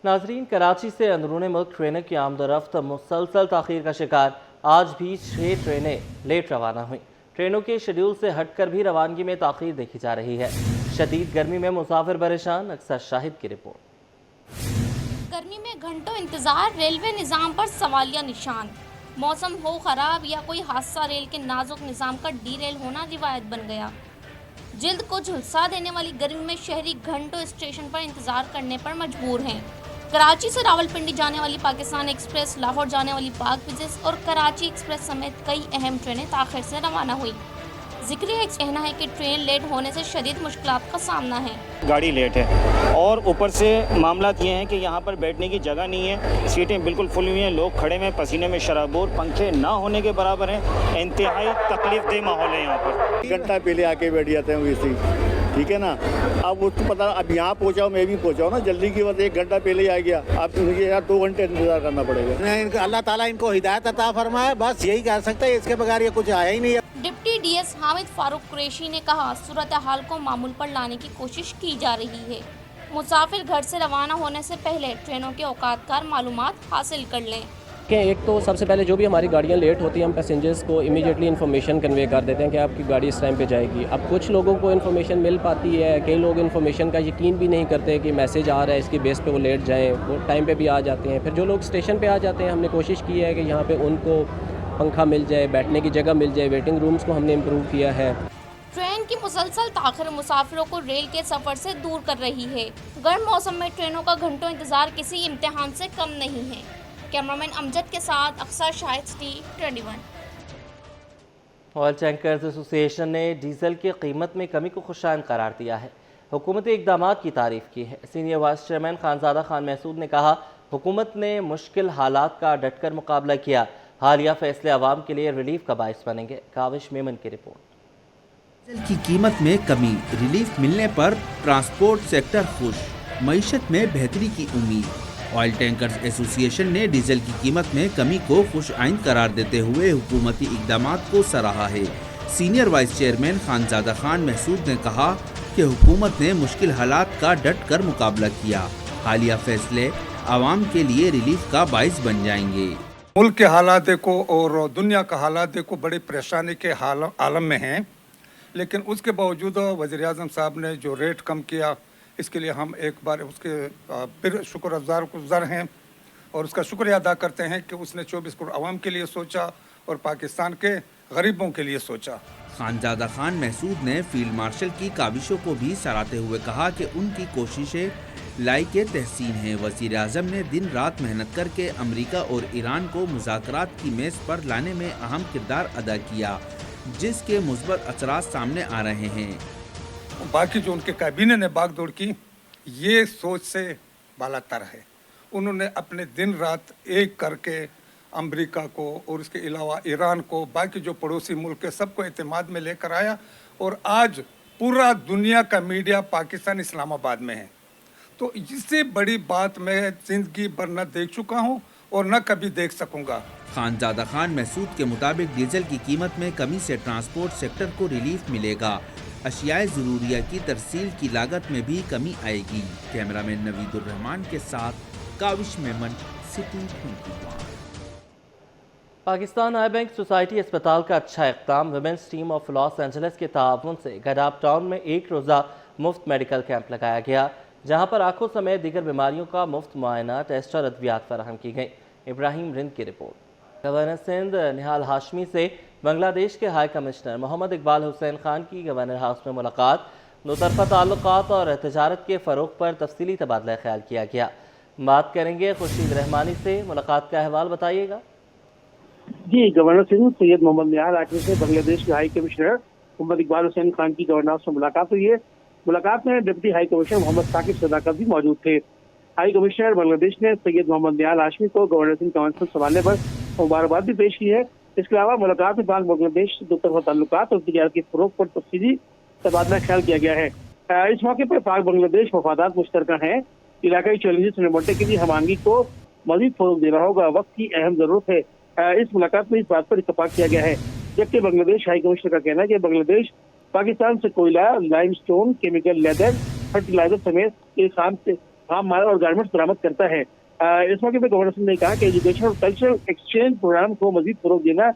नाजरीन, कराची से अंदरूनी मुल्क ट्रेनों की आमदोरफ्त मुसलसल ताख़ीर का शिकार। आज भी 6 ट्रेनें लेट रवाना हुई। ट्रेनों के शेड्यूल से हटकर भी रवानगी में ताख़ीर देखी जा रही है। शदीद गर्मी में मुसाफिर परेशान। अक्सर शाहिद की रिपोर्ट। गर्मी में घंटों इंतजार, रेलवे निज़ाम पर सवालिया निशान। मौसम हो खराब या कोई हादसा, रेल के नाजुक निज़ाम का डीरेल होना रिवायत बन गया। जिल्द को झुलसा देने वाली गर्मी में शहरी घंटों स्टेशन पर इंतजार करने पर मजबूर हैं। कराची से रावलपिंडी जाने वाली पाकिस्तान एक्सप्रेस, लाहौर जाने वाली पाक विजिस और कराची एक्सप्रेस समेत कई अहम ट्रेनें ताख़ीर से रवाना हुई। जिक्र है, कहना है कि ट्रेन लेट होने से शदीद मुश्किलात का सामना है। गाड़ी लेट है और ऊपर से मामला ये है कि यहाँ पर बैठने की जगह नहीं है। सीटें बिल्कुल फुल हुई हैं, लोग खड़े में पसीने में शराबोर, पंखे ना होने के बराबर हैं। इंतहाई तकलीफदेह माहौल है यहाँ पर। घंटा पहले आके बैठ जाते हैं वैसे, ठीक है ना। अब उसको पता, अब यहाँ पहुँचाओ, मैं भी पहुँचाऊँ ना, जल्दी की वजह 1 घंटा पहले ही आ गया। अब मुझे यार 2 घंटे इंतजार करना पड़ेगा। अल्लाह ताला इनको हिदायत अता फरमाए, बस यही कर सकते हैं। इसके बगैर ये कुछ आया ही नहीं है। डिप्टी डीएस हामिद फारूक कुरैशी ने कहा, सूरत हाल को मामूल पर लाने की कोशिश की जा रही है। मुसाफिर घर से रवाना होने से पहले ट्रेनों के औकातकार मालूमात हासिल कर लें। एक तो सबसे पहले जो भी हमारी गाड़ियाँ लेट होती हैं, हम पैसेंजर्स को इमीडिएटली इन्फॉर्मेशन कन्वे कर देते हैं कि आपकी गाड़ी इस टाइम पे जाएगी। अब कुछ लोगों को इन्फॉर्मेशन मिल पाती है, कई लोग इन्फॉर्मेशन का यकीन भी नहीं करते कि मैसेज आ रहा है, इसकी बेस पे वो लेट जाएं, वो टाइम पे भी आ जाते हैं। फिर जो लोग स्टेशन पे आ जाते हैं, हमने कोशिश की है कि यहाँ पे उनको पंखा मिल जाए, बैठने की जगह मिल जाए। वेटिंग रूम्स को हमने इम्प्रूव किया है। ट्रेन की मुसलसल ताख़ीर मुसाफिरों को रेल के सफ़र से दूर कर रही है। गर्म मौसम में ट्रेनों का घंटों इंतज़ार किसी इम्तिहान से कम नहीं है। कैमरामैन अमजद के साथ अक्सर Shahid, T21। Oil tankers association ने डीजल की कीमत में कमी को खुशाइन करार दिया है। हुकूमती इक़दाम की तारीफ़ की है। Senior vice chairman Khanzada Khan Mehsud ने कहा, हुकूमत ने मुश्किल हालात का डटकर मुकाबला किया। हालिया फैसले आवाम के लिए रिलीफ का बाइस बनेंगे। काविश मेमन की रिपोर्ट। डीजल की कीमत में कमी, रिलीफ मिलने पर ट्रांसपोर्ट सेक्टर खुश, मईशत में बेहतरी की उम्मीद। ऑयल टैंकर्स एसोसिएशन ने डीजल की कीमत में कमी को खुश आइंद करार देते हुए हुकूमती इक़दाम को सराहा है। Senior vice chairman Khanzada Khan Mehsud ने कहा कि हुकूमत ने मुश्किल हालात का डट कर मुकाबला किया। हालिया फैसले आवाम के लिए रिलीफ का बाइस बन जाएंगे। मुल्क के हालात देखो और दुनिया का हालात देखो, बड़ी परेशानी के आलम में हैं, लेकिन उसके बावजूद वज़ीर आज़म साहब ने जो रेट कम किया, इसके लिए हम एक बार उसके फिर शुक्रगुज़ार हैं और उसका शुक्रिया अदा करते हैं कि उसने 24 करोड़ आवाम के लिए सोचा और पाकिस्तान के गरीबों के लिए सोचा। खानज़ादा खान महसूद ने फील्ड मार्शल की काविशों को भी सराहते हुए कहा कि उनकी कोशिशें लायक तहसीन हैं। वज़ीर आज़म ने दिन रात मेहनत करके अमेरिका और ईरान को मुज़ाकरात की मेज़ पर लाने में अहम किरदार अदा किया, जिसके मुस्बत असरात सामने आ रहे हैं। बाकी जो उनके कैबिनेट ने बागदौड़ की, ये सोच से बालातर है। उन्होंने अपने दिन रात एक करके अमेरिका को और इसके अलावा ईरान को, बाकी जो पड़ोसी मुल्क है, सबको एतमाद में लेकर आया और आज पूरा दुनिया का मीडिया पाकिस्तान इस्लामाबाद में है। तो इससे बड़ी बात मैं जिंदगी भर न देख चुका हूँ और न कभी देख सकूँगा। खानज़ादा खान महसूद के मुताबिक डीजल की कीमत में कमी से ट्रांसपोर्ट सेक्टर को रिलीफ मिलेगा। अशियाए ज़रूरिया की तरसील की लागत में भी कमी आएगी। कैमरामैन नवीदुर रहमान के साथ Kavish Memon, city 21। Pakistan eye bank society अस्पताल का अच्छा इक़दाम। Women's team of Los Angeles के ताउन से गडाप टाउन में 1 रोज़ा मुफ्त मेडिकल कैंप लगाया गया, जहां पर आंखों समेत दीगर बीमारियों का मुफ्त मुआयना, टेस्ट और अद्वियात फराहम की गई। इब्राहिम रिंद की रिपोर्ट। गवर्नर सिंध निहाल हाशमी से बांग्लादेश के हाई कमिश्नर मोहम्मद इकबाल हुसैन खान की गवर्नर हाउस में मुलाकात। दोतरफा ताल्लुकात और तजारत के फ़रोग पर तफसीली तबादला ख्याल किया गया। बात करेंगे खुर्शीद रहमानी से। मुलाकात का अहवाल बताइएगा। जी, गवर्नर सिंध सैयद मोहम्मद निहाल हाशमी से बांग्लादेश के हाई कमिश्नर मोहम्मद इकबाल हुसैन खान की गवर्नर हाउस में मुलाकात हुई है। मुलाकात में deputy high commissioner Mohammad Saqib Sadaqat भी मौजूद थे। हाई कमिश्नर बांग्लादेश ने सैयद मोहम्मद निहाल हाशमी को गवर्नर सिंध काउंसिल संभालने पर मुबारकबाद भी पेश की है। इसके अलावा मुलाकात में पाक बांग्लादेश दोतरफा ताल्लुकात और तिजारत के फरोग पर तफसीली तबादला ख्याल किया गया है। इस मौके पर पाक बांग्लादेश मफादात मुश्तरका हैं। इलाकाई चैलेंजेस से निपटने के लिए हमानगी को मजीद फरोग देना होगा, वक्त की अहम जरूरत है। इस मुलाकात में इस बात पर इत्तफाक किया गया है, जबकि बांग्लादेश हाई कमिश्नर का कहना है कि बांग्लादेश पाकिस्तान से कोयला, लाइमस्टोन, केमिकल, लेदर, फर्टिलाइजर समेत फार्म माल और गारमेंट्स बरामद करता है। इस मौके पर गवर्नर सिंह ने कहा कि एजुकेशन और कल्चरल एक्सचेंज प्रोग्राम को मजीद फरोग देना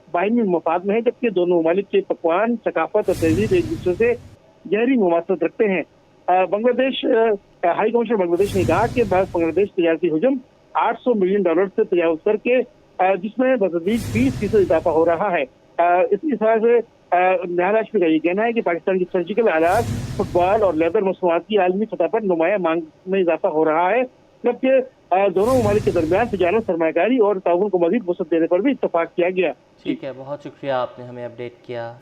बाहिनी मफाद में है, जबकि दोनों ममालिक के पकवान, सकाफत और तहजीब एक दूसरे से गहरी मुमासत रखते हैं। बांग्लादेश हाई कमिश्नर बांग्लादेश ने कहा कि बांग्लादेश तजारती हुजूम $800 मिलियन से तजावुज करके जिसमें मज़ीद 20% इजाफा हो रहा है। इसी तरह से न्यायालय का ये कहना है कि पाकिस्तान की सर्जिकल आलात, फुटबॉल और लेदर मसनूआत की आलमी सतह पर नुमाया मांग में इजाफा हो रहा है, जबकि दोनों ममालिक के दरमियान तजारत, सरमायाकारी और ताउन को मजीद वसअत देने पर भी इत्तफाक किया गया। ठीक है, बहुत शुक्रिया, आपने हमें अपडेट किया।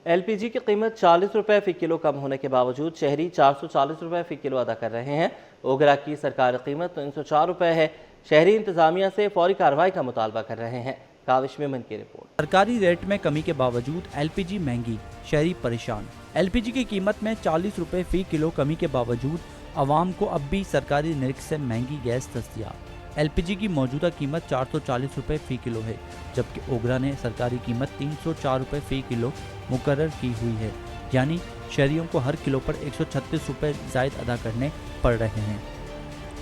एलपीजी की कीमत 40 रुपये फ़ी किलो कम होने के बावजूद शहरी 440 रुपये फ़ी किलो अदा कर रहे हैं। ओगरा की सरकारी कीमत 304 रुपये है। शहरी इंतजामिया से फौरी कार्रवाई का मुतालबा कर रहे हैं। काविश मेमन की रिपोर्ट। सरकारी रेट में कमी के बावजूद एलपीजी महंगी, शहरी परेशान। एलपीजी की कीमत में 40 रुपये फ़ी किलो कमी के बावजूद आवाम को अब भी सरकारी निरख से महंगी गैस दस्तयाब। एलपीजी की मौजूदा कीमत 440 रुपये फ़ी किलो है, जबकि ओगरा ने सरकारी कीमत 304 रुपये फ़ी किलो मुकर्रर की हुई है, यानी शहरियों को हर किलो पर 136 रुपये ज़ायद अदा करने पड़ रहे हैं।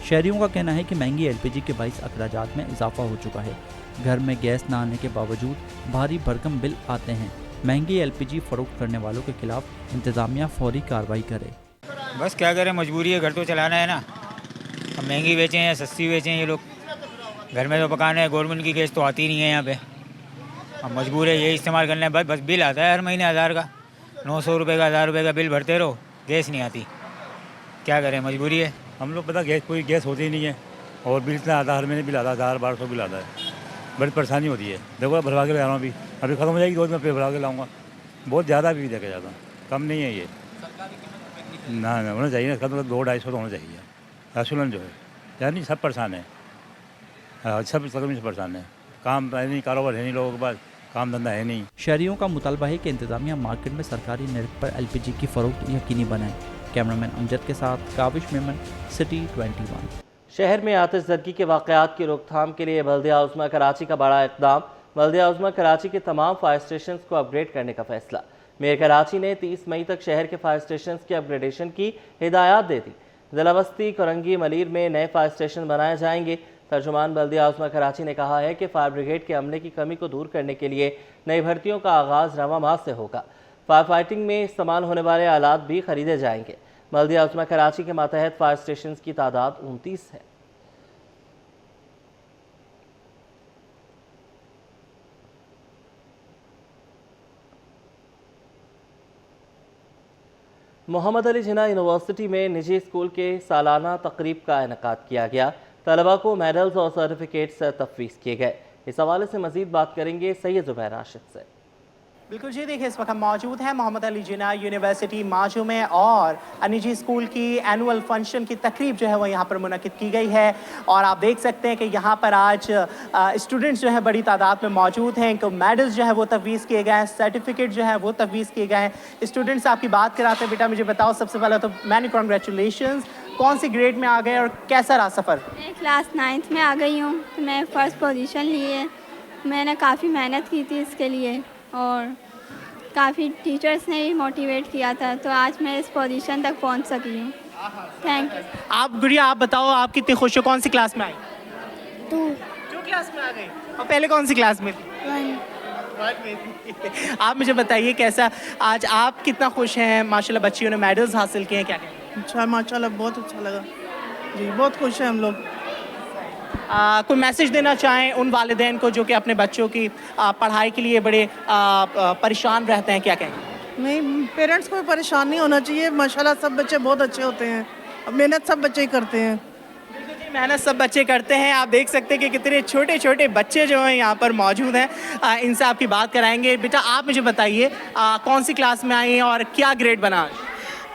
शहरियों का कहना है कि महंगी एलपीजी के बाइस अखराजात में इजाफा हो चुका है। घर में गैस न आने के बावजूद भारी भरकम बिल आते हैं। महंगी एलपीजी फरोख्त करने वालों के खिलाफ इंतज़ामिया फौरी कार्रवाई करे। बस क्या करें, मजबूरी है, घर तो चलाना है ना। अब महंगी बेचें या सस्ती बेचें, ये लोग घर में तो पकाना है। गवर्नमेंट की गैस तो आती नहीं है यहाँ पे, अब मजबूर है ये इस्तेमाल करना है। बस बिल आता है हर महीने 1000 का, 900 रुपये का, 1000 रुपये का बिल भरते रहो, गैस नहीं आती। क्या करें, मजबूरी है। हम लोग पता कोई गैस होती ही नहीं है और बिल इतना आता, हर महीने बिल आता है, 1000-1200 बिल आता है। बड़ी परेशानी होती है। देखो भरवा के ले रहा हूँ, अभी ख़त्म हो जाएगी तो मैं फिर भरवा के लाऊंगा। बहुत ज़्यादा भी देखा जाता, कम नहीं है ये। ना होना चाहिए, इसका तो 200-250 तो होना चाहिए। रसूलन जो है यानी सब परेशान है, सब तकरीबन से परेशान है। काम है नहीं, कारोबार है नहीं, लोगों के पास काम धंधा है नहीं। शहरियों का मुतालबा है कि इंतजामिया मार्केट में सरकारी निरख पर एलपीजी की फरोख्त यकीनी बनाए। कैमरामैन अमजद के साथ काविश मेमन, सिटी 21। शहर में आतिशज़दगी के वाक़यात की रोकथाम के लिए बल्दिया उज़्मा कराची का बड़ा इक़दाम। बल्दिया उज़्मा कराची के तमाम फायर स्टेशन को अपग्रेड करने का फैसला। मेयर कराची ने 30 मई तक शहर के फायर स्टेशन की अपग्रेडेशन की हिदायत दे दी। ज़िला बस्ती, करंगी, मलीर में नए फायर स्टेशन बनाए जाएंगे। तर्जुमान बल्दिया उज़्मा कराची ने कहा है कि फायर ब्रिगेड के अमले की कमी को दूर करने के लिए नई भर्तियों का आगाज़ रवा माह से होगा। फायर फाइटिंग में इस्तेमाल होने वाले आलात भी खरीदे जाएंगे। बल्दिया उज़्मा कराची के मातहत फायर स्टेशन की तादाद 29 है। मोहम्मद अली जिन्ना यूनिवर्सिटी में निजी स्कूल के सालाना तकरीब का इनेकाद किया गया। तलबा को मेडल्स और सर्टिफिकेट्स तफवीज़ किए गए। इस हवाले से मज़ीद बात करेंगे सैयद ज़ुबैर राशिद से। बिल्कुल जी, देखिए इस वक्त हम मौजूद हैं मोहम्मद अली जिन्ना यूनिवर्सिटी माजू में और निजी स्कूल की एनुअल फंक्शन की तकरीब जो है वो यहाँ पर मुनक़िद की गई है। और आप देख सकते हैं कि यहाँ पर आज स्टूडेंट्स जो है बड़ी तादाद में मौजूद हैं। इनको मेडल्स जो है वो तफवीज़ किए गए हैं, सर्टिफिकेट जो है वो तफवीज़ किए गए हैं। स्टूडेंट्स आपकी बात कराते हैं, बेटा मुझे बताओ सबसे पहले तो मैनी कॉन्ग्रेचुलेशन, कौन सी ग्रेड में आ गए और कैसा रहा सफ़र? मैं क्लास 9th में आ गई हूँ। मैं फ़र्स्ट पोजीशन ली है। मैंने काफ़ी मेहनत की थी इसके लिए और काफ़ी टीचर्स ने भी मोटिवेट किया था, तो आज मैं इस पोजीशन तक पहुँच सकी हूँ। Thank you. आप गुड़िया, आप बताओ आप कितनी खुश हो, कौन सी क्लास में आई? 2 क्लास में आ गई। और पहले कौन सी क्लास में थी? 1 आप मुझे बताइए कैसा आज आप कितना खुश हैं? माशाल्लाह बच्चियों ने मेडल्स हासिल किए हैं, क्या कहें? अच्छा, माशाल्लाह बहुत अच्छा लगा जी, बहुत खुश हैं हम लोग। कोई मैसेज देना चाहें उन वालिदैन को जो कि अपने बच्चों की पढ़ाई के लिए बड़े परेशान रहते हैं, क्या कहेंगे? नहीं, पेरेंट्स को भी परेशान नहीं होना चाहिए। माशाल्लाह सब बच्चे बहुत अच्छे होते हैं, मेहनत सब बच्चे ही करते हैं। मेहनत सब बच्चे करते हैं। आप देख सकते हैं कि कितने छोटे छोटे बच्चे जो हैं यहाँ पर मौजूद हैं। इनसे आपकी बात कराएंगे। बेटा आप मुझे बताइए कौन सी क्लास में आई हैं और क्या ग्रेड बना?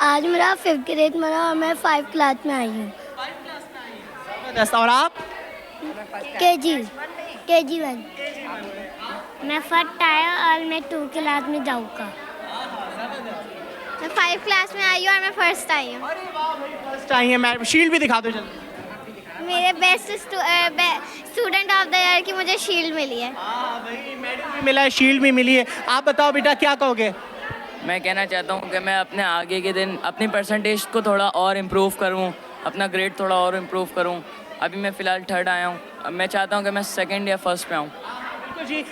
आज मेरा 5th ग्रेड बना और मैं 5 क्लास में आई हूँ। और आप? KG 1। मैं फर्स्ट आया और मैं 2 क्लास में जाऊँगा। मैं 5 क्लास में आई हूँ और मैं फर्स्ट आई हूँ। फर्स्ट आई हैं, मैं शील्ड भी दिखा दो जल्दी। मेरे best student of the year की मुझे शील्ड मिली है। मेडल भी मिला है, शील्ड भी मिली है। आप बताओ बेटा क्या कहोगे? मैं कहना चाहता हूँ कि मैं अपने आगे के दिन अपनी परसेंटेज को थोड़ा और इम्प्रूव करूँ, अपना ग्रेड थोड़ा और इम्प्रूव करूँ। अभी मैं फ़िलहाल 3rd आया हूँ, अब मैं चाहता हूँ कि मैं 2nd या 1st पे आऊँ। तो जी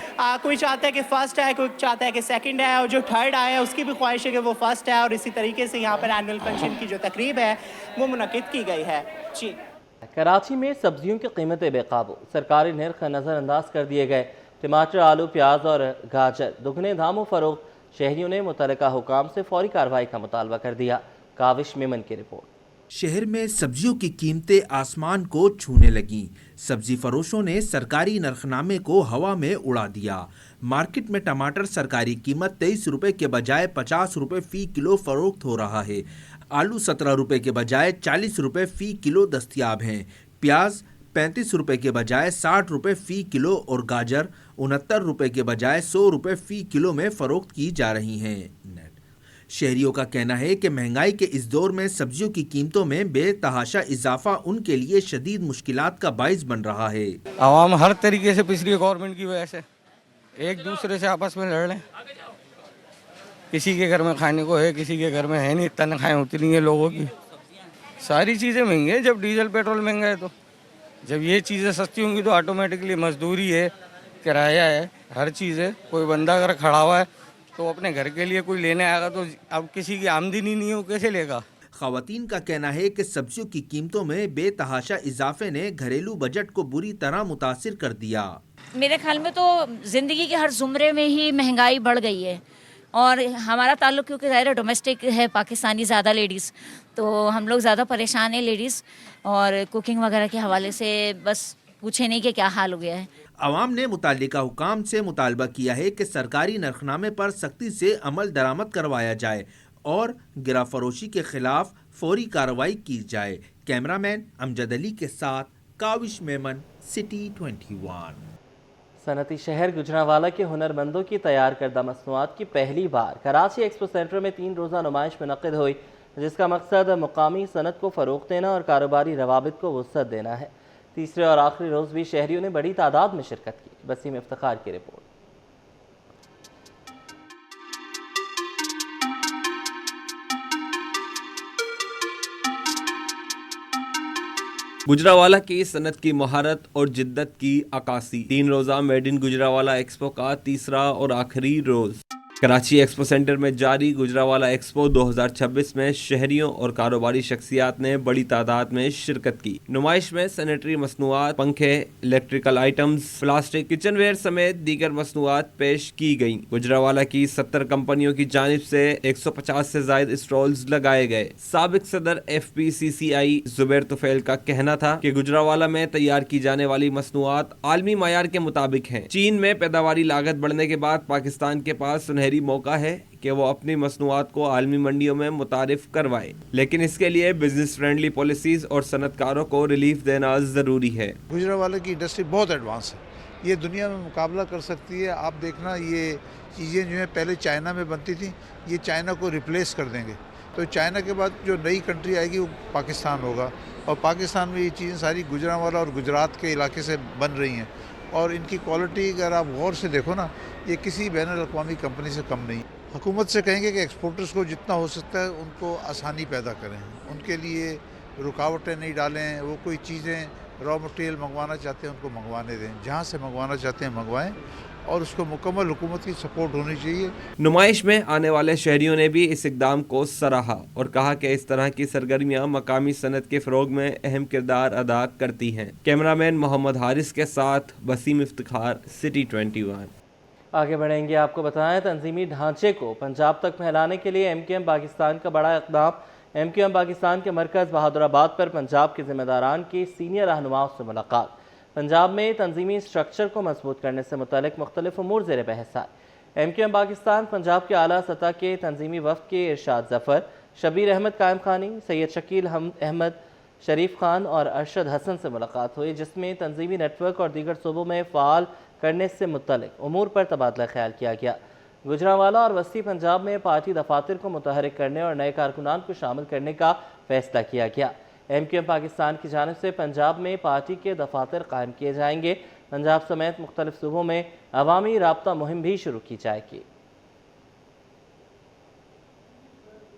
कोई चाहता है कि 1st आए, कोई चाहता है कि 2nd आए, और जो 3rd आया है उसकी भी ख्वाहिश है कि वो 1st आए। और इसी तरीके से यहाँ पर एनुअल फंक्शन की जो तकरीब है वो मुनक़िद की गई है। जी, कराची में सब्जियों की कीमतें बेकाबू, सरकारी निर्ख नज़रअंदाज कर दिए गए। टमाटर, आलू, प्याज और गाजर दुगने दामों फरोख्त। शहरियों ने मुतल्लिका हुकाम से फौरी कार्रवाई का मुतालबा कर दिया। काविश मेमन की रिपोर्ट। शहर में सब्जियों की कीमतें आसमान को छूने लगीं। सब्जी फरोशों ने सरकारी नरखनामे को हवा में उड़ा दिया। मार्केट में टमाटर सरकारी कीमत 23 रुपए के बजाय 50 रुपए फी किलो फरोख्त हो रहा है। आलू 17 रुपए के बजाय 40 रुपए फी किलो दस्तयाब हैं। प्याज 35 रुपए के बजाय 60 रुपए फी किलो और गाजर 69 रुपए के बजाय 100 रुपए फी किलो में फरोख्त की जा रही हैं। शहरियों का कहना है कि महंगाई के इस दौर में सब्जियों की कीमतों में बेतहाशा इजाफा उनके लिए शदीद मुश्किलात का बाइस बन रहा है। आवाम हर तरीके से पिछली गवर्नमेंट की वजह से एक दूसरे से आपस में लड़ रहे। किसी के घर में खाने को है, किसी के घर में है नहीं, तनख्वाहें होती नहीं है लोगों की। सारी चीज़ें महंगी हैं। जब डीजल पेट्रोल महंगा है, तो जब ये चीज़ें सस्ती होंगी तो ऑटोमेटिकली मजदूरी है, किराया है, हर चीज़ है। कोई बंदा अगर खड़ा हुआ है तो अपने घर के लिए कोई लेने आएगा, तो अब किसी की आमदनी नहीं है, वो कैसे लेगा। खवातीन का कहना है कि सब्जियों की कीमतों में बेतहाशा इजाफे ने घरेलू बजट को बुरी तरह मुतासिर कर दिया। मेरे ख्याल में तो ज़िंदगी के हर जुमरे में ही महंगाई बढ़ गई है। और हमारा ताल्लुक क्योंकि ज़ाहिर डोमेस्टिक है, पाकिस्तानी ज़्यादा लेडीज़, तो हम लोग ज़्यादा परेशान हैं लेडीज़। और कुकिंग वगैरह के हवाले से बस पूछे नहीं कि क्या हाल हो गया है। अवाम ने मुताल्लिका हुकाम से मुतालबा किया है कि सरकारी नरखनामे पर सख्ती से अमल दरामद करवाया जाए और गिराफरोशी के खिलाफ फौरी कार्रवाई की जाए। कैमरामैन अमजद अली के साथ काविश मेमन, सिटी 21। सनती शहर गुजरांवाला के हुनरमंदों की तैयार करदा मसनूआत की पहली बार कराची एक्सपो सेंटर में 3 रोज़ा नुमाइश मुनक़्क़िद हुई, जिसका मकसद मुकामी सनत को फ़रोग़ देना और कारोबारी रवाबित को वुसअत देना है। तीसरे और आखिरी रोज़ भी शहरियों ने बड़ी तादाद में शिरकत की। वसीम इफ्तिखार की रिपोर्ट। गुजरांवाला की सनत की महारत और जिद्दत की अक्कासी। 3 रोज़ा मेड इन गुजरांवाला एक्सपो का तीसरा और आखिरी रोज़। कराची एक्सपो सेंटर में जारी गुजरांवाला एक्सपो 2026 में शहरियों और कारोबारी शख्सियात ने बड़ी तादाद में शिरकत की। नुमाइश में सैनिटरी मसनूआत, पंखे, इलेक्ट्रिकल आइटम्स, प्लास्टिक, किचनवेयर समेत दीगर मसनूआत पेश की गयी। गुजरांवाला की 70 कंपनियों की जानिब से 150 से ज्यादा स्टॉल्स लगाए गए। साबिक सदर FPCCI जुबैर तुफैल का कहना था कि गुजरांवाला में तैयार की जाने वाली मसनूआत आलमी मायार के मुताबिक हैं। चीन में पैदावारी लागत बढ़ने के बाद पाकिस्तान के पास सुनहरी मौका है कि वो अपनी मसनूआत को आलमी मंडियों में मुतारिफ करवाए, लेकिन इसके लिए बिजनेस फ्रेंडली पॉलिसीज और सनतकारों को रिलीफ देना जरूरी है। गुजरांवाला की इंडस्ट्री बहुत एडवांस है, ये दुनिया में मुकाबला कर सकती है। आप देखना, ये चीज़ें जो है पहले चाइना में बनती थी, ये चाइना को रिप्लेस कर देंगे। तो चाइना के बाद जो नई कंट्री आएगी वो पाकिस्तान होगा, और पाकिस्तान में ये चीज़ें सारी गुजरांवाला और गुजरात के इलाके से बन रही हैं। और इनकी क्वालिटी अगर आप गौर से देखो ना, ये किसी बैनुल-अक़वामी कंपनी से कम नहीं। हुकूमत से कहेंगे कि एक्सपोर्टर्स को जितना हो सकता है उनको आसानी पैदा करें, उनके लिए रुकावटें नहीं डालें। वो कोई चीज़ें रॉ मटेरियल मंगवाना चाहते हैं उनको मंगवाने दें, जहाँ से मंगवाना चाहते हैं मंगवाएं, और उसको मुकम्मल हुकूमत की सपोर्ट होनी चाहिए। नुमाइश में आने वाले शहरियों ने भी इस इक़दाम को सराहा और कहा कि इस तरह की सरगर्मियां मकामी सनत के फ़रोग़ में अहम किरदार अदा करती हैं। कैमरामैन मोहम्मद हारिस के साथ वसीम इफ्तिखार, सिटी 21। आगे बढ़ेंगे, आपको बताएं तंजीमी ढांचे को पंजाब तक फैलाने के लिए MQM पाकिस्तान का बड़ा इक़दाम। MQM पाकिस्तान के मरकज़ बहादुराबाद पर पंजाब के ज़िम्मेदारान की सीनियर रहनुमाओं से मुलाकात। पंजाब में तंजीमी स्ट्रक्चर को मजबूत करने से मुतल्लिक़ मुख्तलिफ उमूर ज़ेर बहस आए। MQM पाकिस्तान पंजाब के आला सतह के तंजीमी वफ़द के इरशाद ज़फ़र, शबीर अहमद कायम खानी, सैयद शकील अहमद, शरीफ खान और अरशद हसन से मुलाकात हुई, जिसमें तंजीमी नेटवर्क और दीगर सूबों में फ़ाल करने से मुतल्लिक़ उमूर पर तबादला ख्याल किया गया। गुजरांवाला और वस्ती पंजाब में पार्टी दफातर को मुतहरिक करने और नए कारकुनान को शामिल करने का फैसला किया गया। MQM पाकिस्तान की जानिब से पंजाब में पार्टी के दफातर कायम किए जाएंगे। पंजाब समेत मुख्तलिफ सूबों में अवामी राब्ता मुहिम भी शुरू की जाएगी।